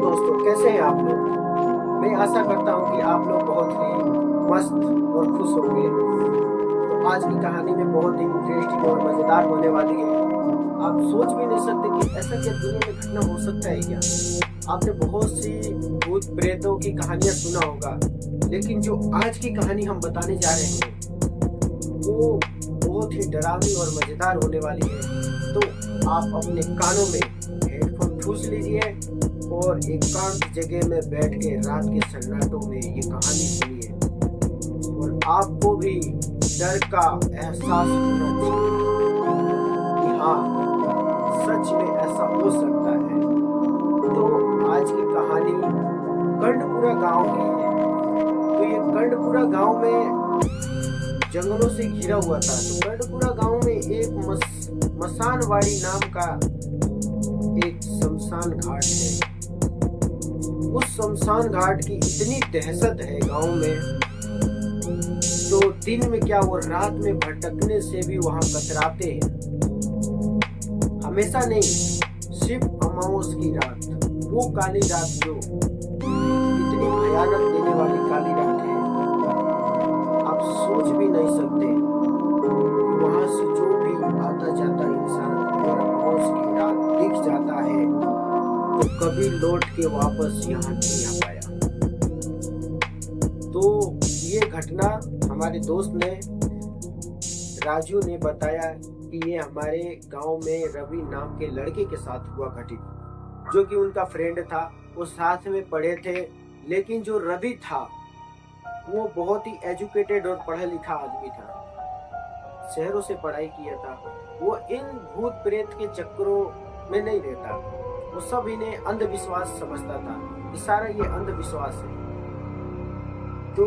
दोस्तों, कैसे हैं आप लोग। मैं आशा करता हूं कि आप लोग बहुत ही मस्त और खुश होंगे। तो आज की कहानी में बहुत ही इंटरेस्टिंग और मज़ेदार होने वाली है। आप सोच भी नहीं सकते कि ऐसा क्या दुनिया में घटना हो सकता है क्या। आपने बहुत सी भूत प्रेतों की कहानियां सुना होगा, लेकिन जो आज की कहानी हम बताने जा रहे हैं वो बहुत ही डरावनी और मज़ेदार होने वाली है। तो आप अपने कानों में हेडफोन ठूस लीजिए और एकांत जगह में बैठ के रात के सन्नाटों में ये कहानी सुनिए, और आपको भी डर का एहसास होना चाहिए कि हाँ, सच में ऐसा हो सकता है। तो आज की कहानी कर्णपुरा गांव की है। तो ये कर्णपुरा गांव में जंगलों से घिरा हुआ था। तो कर्णपुरा गांव में एक मसानवाड़ी नाम का एक शमशान घाट है। उस शमशान घाट की इतनी दहशत है गांव में, तो दिन में क्या वो रात में भटकने से भी वहां कतराते हैं। हमेशा नहीं, सिर्फ अमावस की रात, वो काली रात जो इतनी भयानक देने वाली काली रात है, आप सोच भी नहीं सकते। वहां से जो भी आता जाता इंसान अगर अमावस की रात दिख जाता है तो कभी लौट के वापस यहाँ नहीं आ पाया। तो ये घटना हमारे दोस्त ने, राजू ने बताया कि ये हमारे गांव में रवि नाम के लड़के के साथ हुआ घटित, जो कि उनका फ्रेंड था। वो साथ में पढ़े थे, लेकिन जो रवि था वो बहुत ही एजुकेटेड और पढ़ा लिखा आदमी था, शहरों से पढ़ाई किया था। वो इन भूत प्रेत के चक्करों में नहीं रहता, वो सब इन्हें अंधविश्वास समझता था कि सारा ये अंधविश्वास है। तो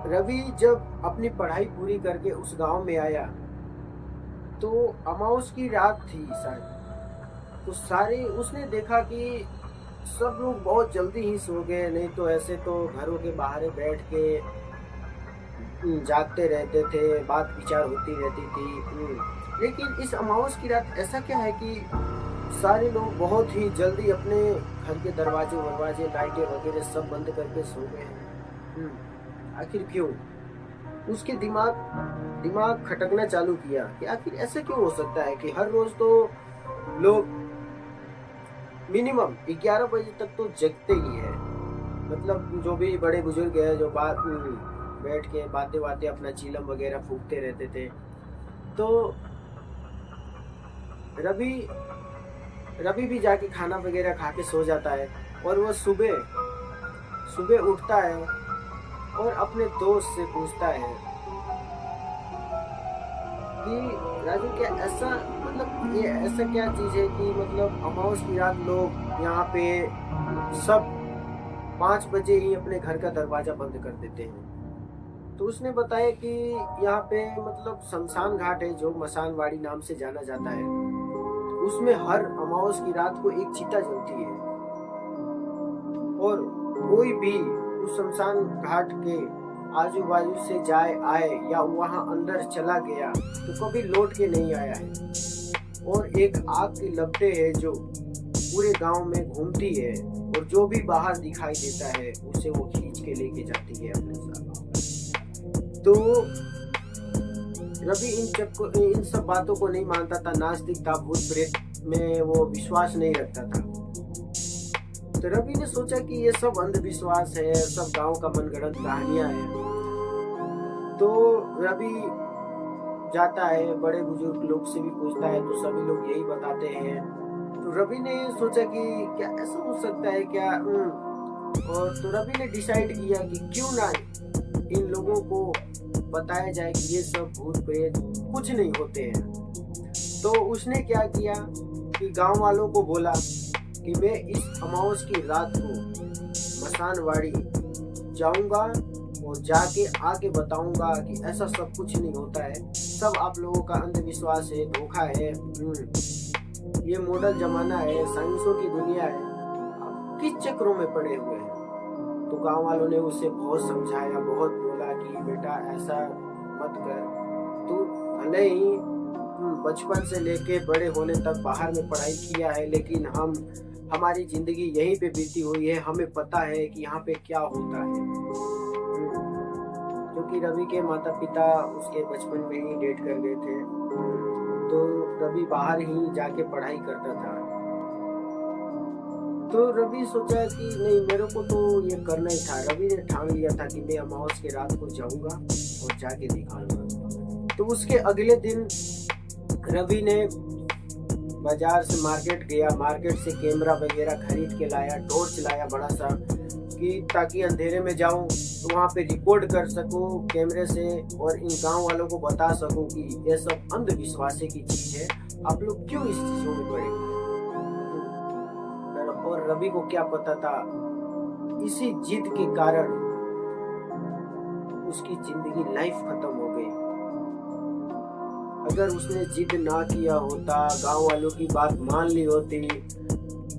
रवि जब अपनी पढ़ाई पूरी करके उस गांव में आया तो अमावस की रात थी शायद। तो सारे उसने देखा कि सब लोग बहुत जल्दी ही सो गए, नहीं तो ऐसे तो घरों के बाहर बैठ के जागते रहते थे, बात विचार होती रहती थी। लेकिन इस अमावस की रात ऐसा क्या है कि सारे लोग बहुत ही जल्दी अपने घर के दरवाजे लाइटें वगैरह सब बंद करके सो गए हैं। आखिर क्यों? उसके दिमाग खटकना चालू किया कि आखिर ऐसा क्यों हो सकता है कि हर रोज तो लोग मिनिमम 11 बजे तक तो जगते ही है। मतलब जो भी बड़े बुजुर्ग है जो बैठ के बातें अपना चीलम वगैरह फूकते रहते थे। तो रवि भी जाके खाना वगैरह खा के सो जाता है, और वो सुबह उठता है और अपने दोस्त से पूछता है कि राजू, क्या ऐसा मतलब ये ऐसा क्या चीज है कि मतलब अमावस की रात लोग यहाँ पे सब 5 बजे ही अपने घर का दरवाजा बंद कर देते हैं। तो उसने बताया कि यहाँ पे मतलब शमशान घाट है जो मसानवाड़ी नाम से जाना जाता है, उसमें हर अमावस की रात को एक चिता जलती है, और कोई भी उस शमशान घाट के आजू बाजू से आए या वहां अंदर चला गया तो कभी लौट के नहीं आया है। और एक आग की लपटें है जो पूरे गांव में घूमती है, और जो भी बाहर दिखाई देता है उसे वो खींच के लेके जाती है अपने साथ। तो रवि इन सब बातों को नहीं मानता था, नास्तिक था, भूत प्रेत में वो विश्वास नहीं रखता था। तो रवि ने सोचा कि ये सब अंधविश्वास है, सब गांव का मनगढ़ंत कहानियां हैं। तो रवि जाता है, बड़े बुजुर्ग लोग से भी पूछता है, तो सभी लोग यही बताते हैं। तो रवि ने सोचा कि क्या ऐसा हो सकता है क्या। और तो रवि ने डिसाइड किया कि क्यों ना इन लोगों को बताया जाए कि ये सब भूत प्रेत कुछ नहीं होते हैं। तो उसने क्या किया कि गांव वालों को बोला कि मैं इस अमावस की रात को मसानवाड़ी जाऊंगा और जाके आके बताऊंगा कि ऐसा सब कुछ नहीं होता है, सब आप लोगों का अंधविश्वास है, धोखा है। ये मॉडर्न जमाना है, साइंसों की दुनिया है, आप किस चक्रों में पड़े हुए हैं। तो गांव वालों ने उसे बहुत समझाया, बहुत बोला कि बेटा ऐसा मत कर, तू भले ही बचपन से लेके बड़े होने तक बाहर में पढ़ाई किया है, लेकिन हम हमारी जिंदगी यहीं पे बीती हुई है, हमें पता है कि यहाँ पे क्या होता है। क्योंकि रवि के माता पिता उसके बचपन में ही डेट कर गए थे, तो रवि बाहर ही जाके पढ़ाई करता था। तो रवि सोचा कि नहीं, मेरे को तो ये करना ही था। रवि ने ठान लिया था कि मैं अमावस की रात को जाऊंगा और जाके दिखाऊंगा। तो उसके अगले दिन रवि ने बाजार से मार्केट गया, मार्केट से कैमरा वगैरह खरीद के लाया, टॉर्च लाया बड़ा सा, कि ताकि अंधेरे में जाऊं तो वहां पे रिकॉर्ड कर सकूं कैमरे से और इन गांव वालों को बता सकूं कि ये सब अंधविश्वास की चीज है, आप लोग क्यों इस चीजों में पड़े। और रवि को क्या पता था, इसी जिद के कारण उसकी जिंदगी लाइफ खत्म हो गई। अगर उसने जिद ना किया होता, गांव वालों की बात मान ली होती,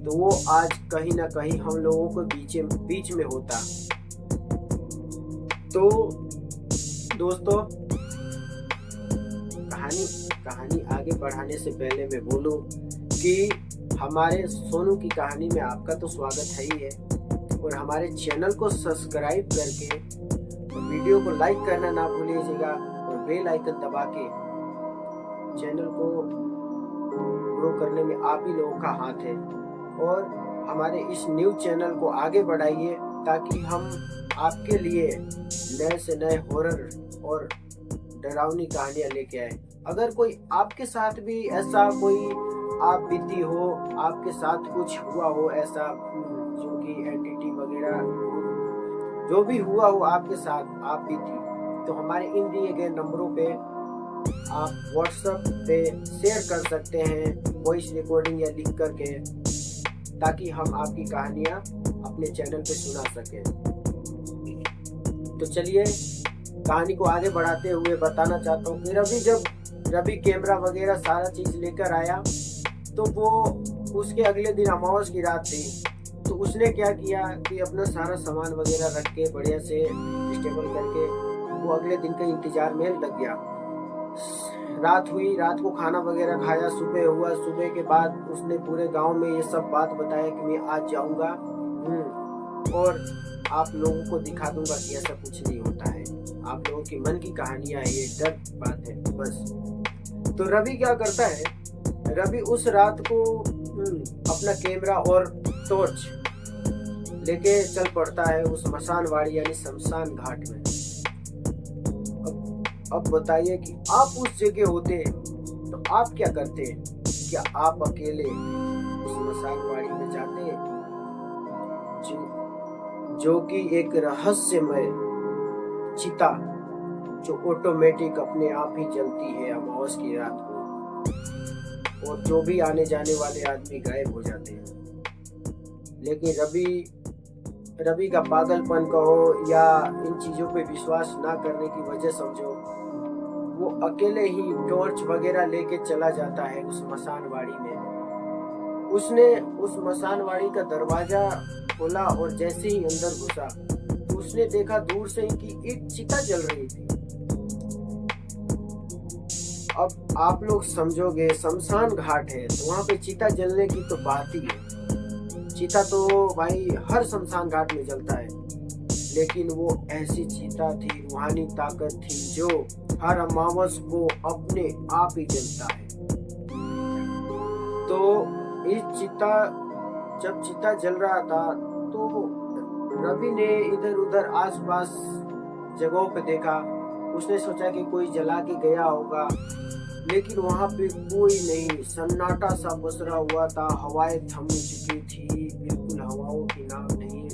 तो वो आज कहीं ना कहीं हम लोगों को बीच में होता। तो दोस्तों, कहानी आगे बढ़ाने से पहले मैं बोलूं कि हमारे सोनू की कहानी में आपका तो स्वागत है ही है, और हमारे चैनल को सब्सक्राइब करके वीडियो को लाइक करना ना भूलिएगा, और बेल आइकन दबा के चैनल को ग्रो करने में आप ही लोगों का हाथ है। और हमारे इस न्यू चैनल को आगे बढ़ाइए ताकि हम आपके लिए नए से नए हॉरर और डरावनी कहानियां लेके आए। अगर कोई आपके साथ भी ऐसा कोई आप बीती हो, आपके साथ कुछ हुआ हो ऐसा, जो कि एंटिटी वगैरह जो भी हुआ हो आपके साथ, आप बीती, तो हमारे इन दिए गए नंबरों पे आप व्हाट्सएप पे शेयर कर सकते हैं, वॉइस रिकॉर्डिंग या लिख करके, ताकि हम आपकी कहानियां अपने चैनल पे सुना सकें। तो चलिए कहानी को आगे बढ़ाते हुए बताना चाहता हूँ कि जब रवि कैमरा वगैरह सारा चीज लेकर आया, तो वो उसके अगले दिन अमावस की रात थी, तो उसने क्या किया कि अपना सारा सामान वगैरह रख के बढ़िया से स्टेबल करके वो अगले दिन के इंतजार में लग गया। रात हुई, रात को खाना वगैरह खाया, सुबह हुआ, सुबह के बाद उसने पूरे गांव में ये सब बात बताया कि मैं आज जाऊंगा और आप लोगों को दिखा दूंगा कि ऐसा कुछ नहीं होता है, आप लोगों की मन की कहानियां है, ये डर बात है बस। तो रवि क्या करता है, रवि उस रात को अपना कैमरा और टॉर्च लेके चल पड़ता है उस मसानवाड़ी यानी शमशान घाट में। अब बताइए कि आप उस जगह होते तो आप क्या करते? क्या आप अकेले उस मसानवाड़ी में जाते, जो कि एक रहस्यमय चिता जो ऑटोमेटिक अपने आप ही जलती है अमावस की रात को, और जो भी आने जाने वाले आदमी गायब हो जाते हैं। लेकिन रवि का पागलपन कहो या इन चीजों पे विश्वास ना करने की वजह समझो, वो अकेले ही टॉर्च वगैरह लेके चला जाता है उस मसानवाड़ी में। उसने उस मसानवाड़ी का दरवाजा खोला और जैसे ही अंदर घुसा तो उसने देखा दूर से ही कि एक चिता जल रही थी। अब आप लोग समझोगे, शमशान घाट है तो वहां पे चिता जलने की तो बात ही है। चिता तो भाई हर शमशान घाट में जलता है, लेकिन वो ऐसी चिता थी, रूहानी ताकत थी जो हर अमावस को अपने आप ही जलता है। तो जब चिता जल रहा था तो रवि ने इधर उधर आसपास जगहों पे देखा। उसने सोचा कि कोई जला के गया होगा, लेकिन वहां पे कोई नहीं, सन्नाटा सा पसरा हुआ था, हवाएं थम चुकी थी, बिल्कुल हवाओं की नाम नहीं।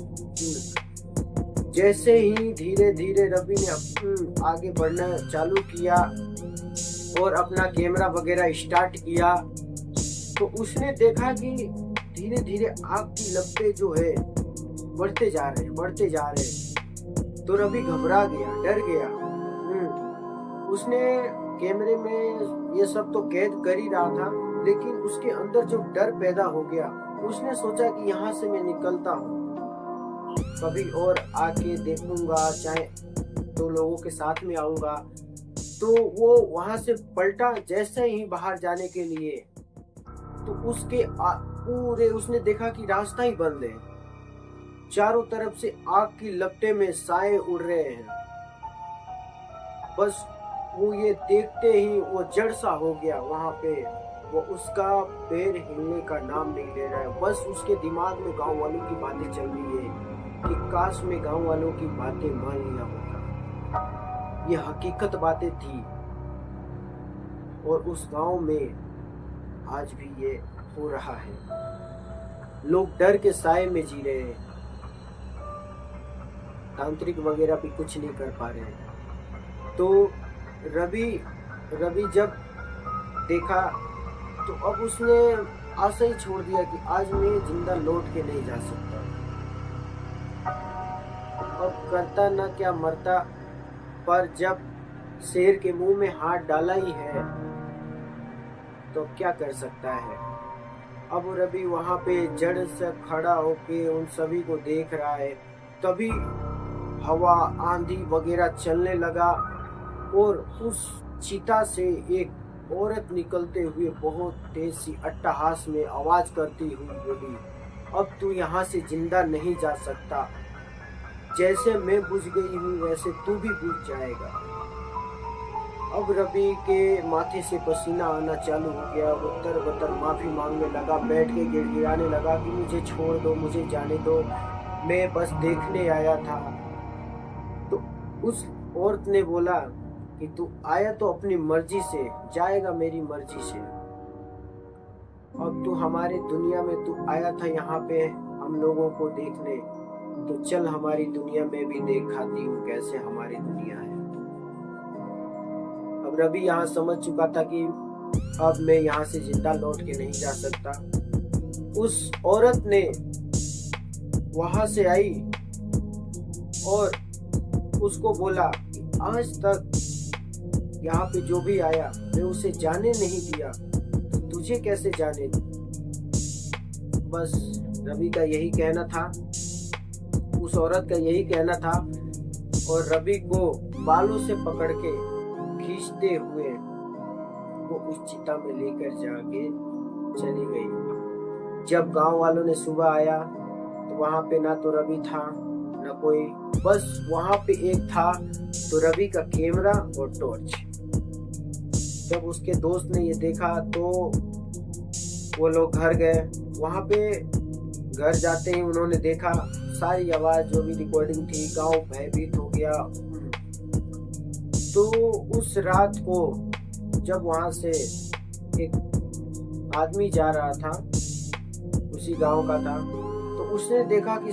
जैसे ही धीरे धीरे रवि ने आगे बढ़ना चालू किया और अपना कैमरा वगैरह स्टार्ट किया, तो उसने देखा कि धीरे धीरे आग की लपटें जो है बढ़ते जा रहे। तो रवि घबरा गया, डर गया। उसने कैमरे में ये सब तो कैद कर ही रहा था, लेकिन उसके अंदर जो डर पैदा हो गया, उसने सोचा कि यहाँ से मैं निकलता हूँ, कभी और आके देखूंगा, चाहे तो लोगों के साथ में आऊंगा। तो वो वहां से पलटा जैसे ही बाहर जाने के लिए, तो पूरे उसने देखा कि रास्ता ही बंद है। चारों तरफ से आग की लपटें में साए उड़ रहे हैं। बस वो ये देखते ही वो जड़ सा हो गया वहां पे। वो उसका पैर हिलने का नाम नहीं ले रहा है। बस उसके दिमाग में गांव वालों की बातें चल रही है कि काश में गांव वालों की बातें मान लिया होता। ये हकीकत बातें थी और उस गांव में आज भी ये हो रहा है। लोग डर के साए में जी रहे हैं। तांत्रिक वगैरह भी कुछ नहीं कर पा रहे हैं। तो रवि जब देखा तो अब उसने आशा ही छोड़ दिया कि आज मैं जिंदा लौट के नहीं जा सकता। अब करता ना क्या मरता, पर जब शेर के मुंह में हाथ डाला ही है तो क्या कर सकता है। अब रवि वहां पे जड़ से खड़ा होके उन सभी को देख रहा है। तभी हवा आंधी वगैरह चलने लगा और उस चीता से एक औरत निकलते हुए बहुत तेज सी अट्टहास में आवाज करती हुई बोली, अब तू यहाँ से जिंदा नहीं जा सकता। जैसे मैं बुझ गई हूँ वैसे तू भी बुझ जाएगा। अब रवि के माथे से पसीना आना चालू हो गया। वो तर-बतर माफी मांगने लगा, बैठ के गिड़गिड़ाने लगा कि मुझे छोड़ दो, मुझे जाने दो, मैं बस देखने आया था। तो उस औरत ने बोला कि तू आया तो अपनी मर्जी से, जाएगा मेरी मर्जी से। अब तू हमारे दुनिया में तू आया था यहाँ पे हम लोगों को देखने, तो चल हमारी दुनिया में भी देख खाती हूँ कैसे हमारी दुनिया है। अब रवि यहाँ समझ चुका था कि अब मैं यहाँ से जिंदा लौट के नहीं जा सकता। उस औरत ने वहां से आई और उसको बोला कि आज तक यहाँ पे जो भी आया मैं उसे जाने नहीं दिया, तो तुझे कैसे जाने दूं? बस रवि का यही कहना था, उस औरत का यही कहना था और रवि को बालों से पकड़ के खींचते हुए वो उस चिता में लेकर जाके चली गई। जब गांव वालों ने सुबह आया तो वहां पे ना तो रवि था ना कोई, बस वहां पे एक था तो रवि का कैमरा और टॉर्च। जब उसके दोस्त ने ये देखा तो वो लोग घर गए। वहां पे घर जाते ही उन्होंने देखा सारी आवाज जो भी रिकॉर्डिंग थी, गांव भयभीत हो गया। तो उस रात को जब वहां से एक आदमी जा रहा था, उसी गांव का था, तो उसने देखा कि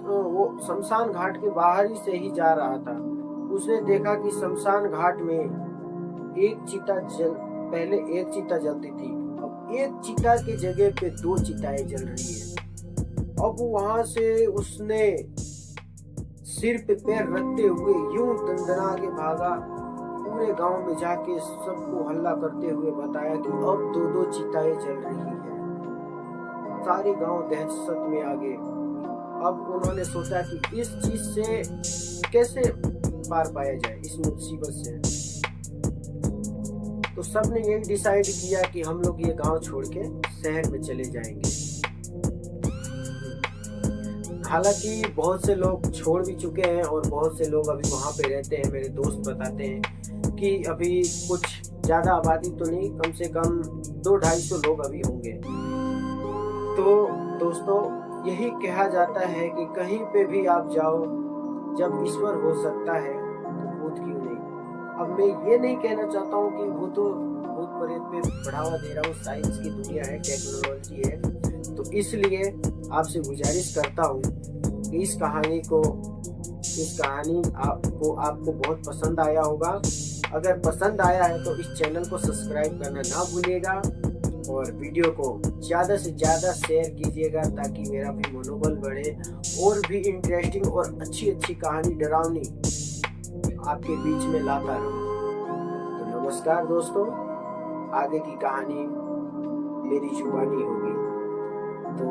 वो शमशान घाट के बाहर ही से ही जा रहा था। उसने देखा कि शमशान घाट में पहले एक चिता जलती थी, अब एक चिता के जगह पे 2 चिताएं जल रही है। अब वहां से उसने सिर पे पैर रखते हुए यूं दंदना के भागा, पूरे गांव में जाके सबको हल्ला करते हुए बताया कि अब 2-2 चिताएं जल रही है। सारे गांव दहशत में आ गए। अब उन्होंने सोचा कि इस चीज से कैसे पार पाया जाए, इस मुसीबत से। तो सबने ये डिसाइड किया कि हम लोग ये गांव छोड़ के शहर में चले जाएंगे। हालांकि बहुत से लोग छोड़ भी चुके हैं और बहुत से लोग अभी वहां पे रहते हैं। मेरे दोस्त बताते हैं कि अभी कुछ ज्यादा आबादी तो नहीं, कम से कम 200-250 लोग अभी होंगे। तो दोस्तों, यही कहा जाता है कि कहीं पे भी आप जाओ, जब ईश्वर हो सकता है तो भूत क्यों नहीं। अब मैं ये नहीं कहना चाहता हूँ कि भूत प्रेत पे बढ़ावा दे रहा हूँ, साइंस की दुनिया है, टेक्नोलॉजी है। तो इसलिए आपसे गुजारिश करता हूँ कि इस कहानी आपको बहुत पसंद आया होगा। अगर पसंद आया है तो इस चैनल को सब्सक्राइब करना ना भूलिएगा और वीडियो को ज़्यादा से ज़्यादा शेयर कीजिएगा ताकि मेरा भी मनोबल बढ़े और भी इंटरेस्टिंग और अच्छी कहानी, डरावनी आपके बीच में लाता रहूं। तो नमस्कार दोस्तों, आगे की कहानी मेरी जुबानी होगी। तो